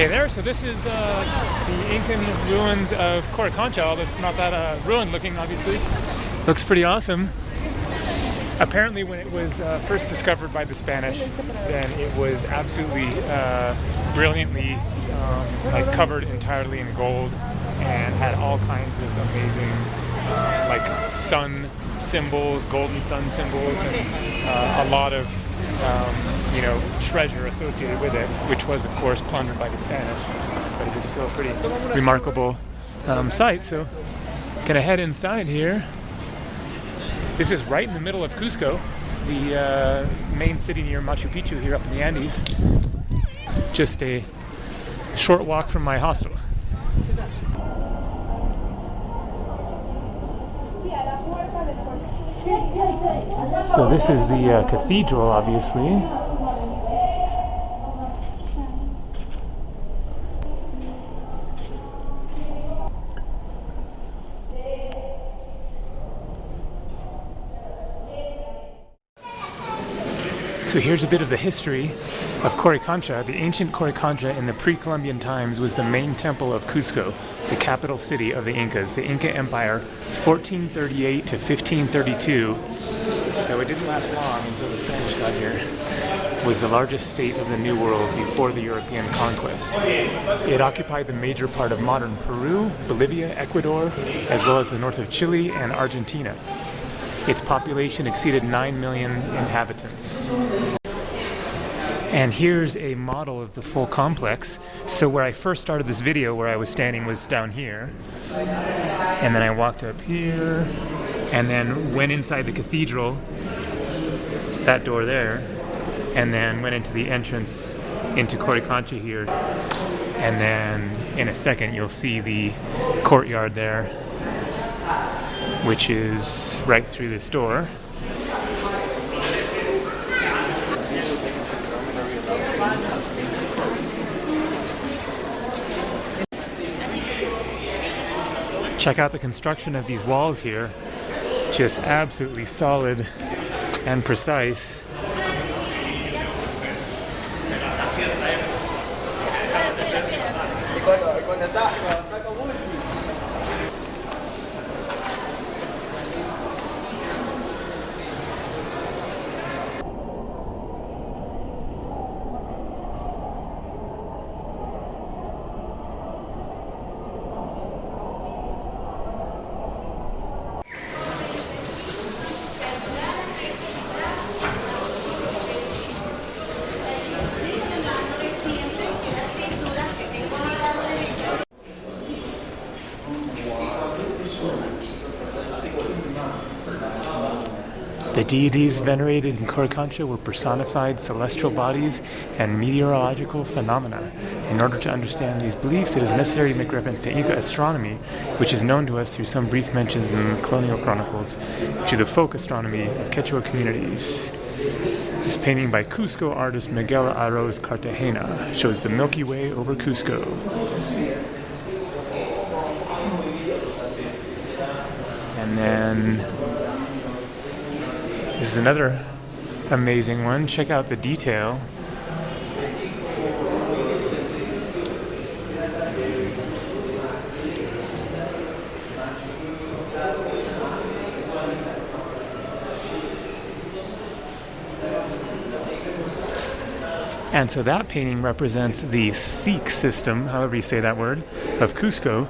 Hey there, so this is the Incan ruins of Qorikancha, although it's not that ruined looking, obviously. Looks pretty awesome. Apparently when it was first discovered by the Spanish, then it was absolutely brilliantly covered entirely in gold and had all kinds of amazing like sun symbols, golden sun symbols, and a lot of treasure associated with it, which was of course plundered by the Spanish, but it is still a pretty remarkable site. So gonna head inside here. This is right in the middle of Cusco, the main city near Machu Picchu here up in the Andes. Just a short walk from my hostel. So this is the cathedral, obviously. So here's a bit of the history of Qorikancha. The ancient Qorikancha in the pre-Columbian times was the main temple of Cusco, the capital city of the Incas, the Inca Empire, 1438 to 1532. So it didn't last long until the Spanish got here. It was the largest state of the New World before the European conquest. It occupied the major part of modern Peru, Bolivia, Ecuador, as well as the north of Chile and Argentina. Its population exceeded 9 million inhabitants. And here's a model of the full complex. So where I first started this video, where I was standing, was down here. And then I walked up here, and then went inside the cathedral, that door there, and then went into the entrance into Coricancha here. And then in a second you'll see the courtyard there, which is right through this door. Check out the construction of these walls here. Just absolutely solid and precise. The deities venerated in Qorikancha were personified celestial bodies and meteorological phenomena. In order to understand these beliefs, it is necessary to make reference to Inca astronomy, which is known to us through some brief mentions in the colonial chronicles, to the folk astronomy of Quechua communities. This painting by Cusco artist Miguel Arroz Cartagena shows the Milky Way over Cusco. And then this is another amazing one. Check out the detail. And so that painting represents the Sikh system, however you say that word, of Cusco.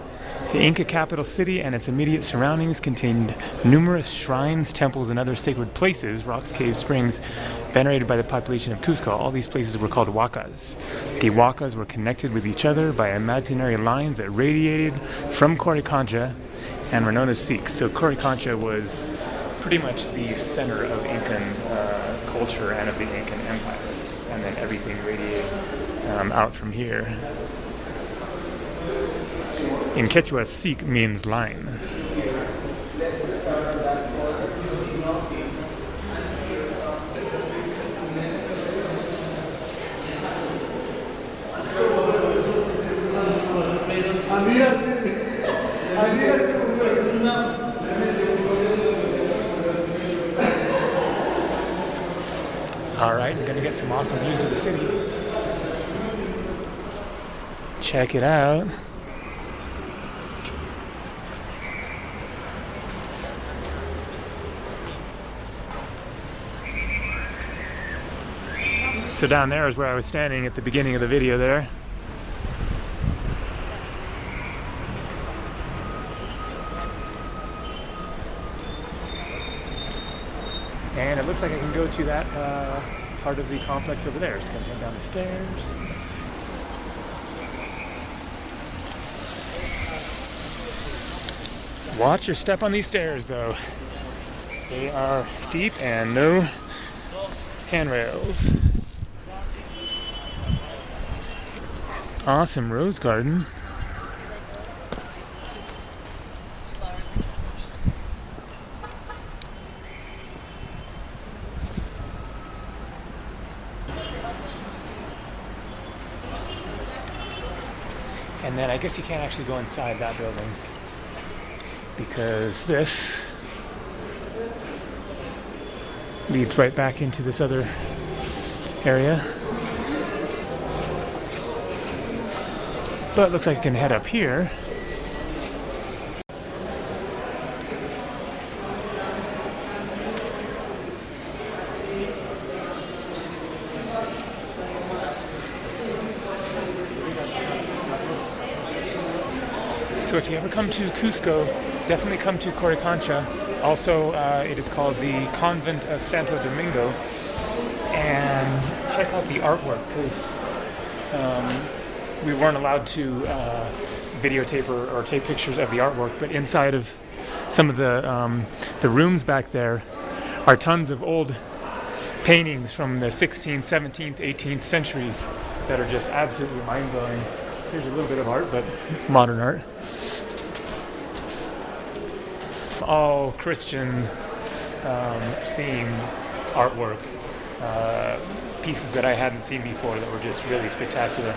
The Inca capital city and its immediate surroundings contained numerous shrines, temples, and other sacred places, rocks, caves, springs, venerated by the population of Cusco. All these places were called huacas. The huacas were connected with each other by imaginary lines that radiated from Qorikancha and were known as Sikhs. So Qorikancha was pretty much the center of Incan culture and of the Incan Empire. And then everything radiated out from here. In Quechua, Sikh means line. All right, I'm gonna get some awesome views of the city. check it out. So down there is where I was standing at the beginning of the video there. And it looks like I can go to that part of the complex over there. So I'm gonna head down the stairs. Watch your step on these stairs though. They are steep and no handrails. Awesome rose garden. And then I guess you can't actually go inside that building because this leads right back into this other area. But it looks like I can head up here. So if you ever come to Cusco, definitely come to Qorikancha. Also, it is called the Convent of Santo Domingo. And check out the artwork, because we weren't allowed to videotape or take pictures of the artwork, but inside of some of the rooms back there are tons of old paintings from the 16th, 17th, 18th centuries that are just absolutely mind-blowing. Here's a little bit of art, but modern art. All Christian themed artwork. Pieces that I hadn't seen before that were just really spectacular.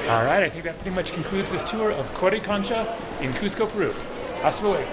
Alright, I think that pretty much concludes this tour of Coricancha in Cusco, Peru. Hasta luego.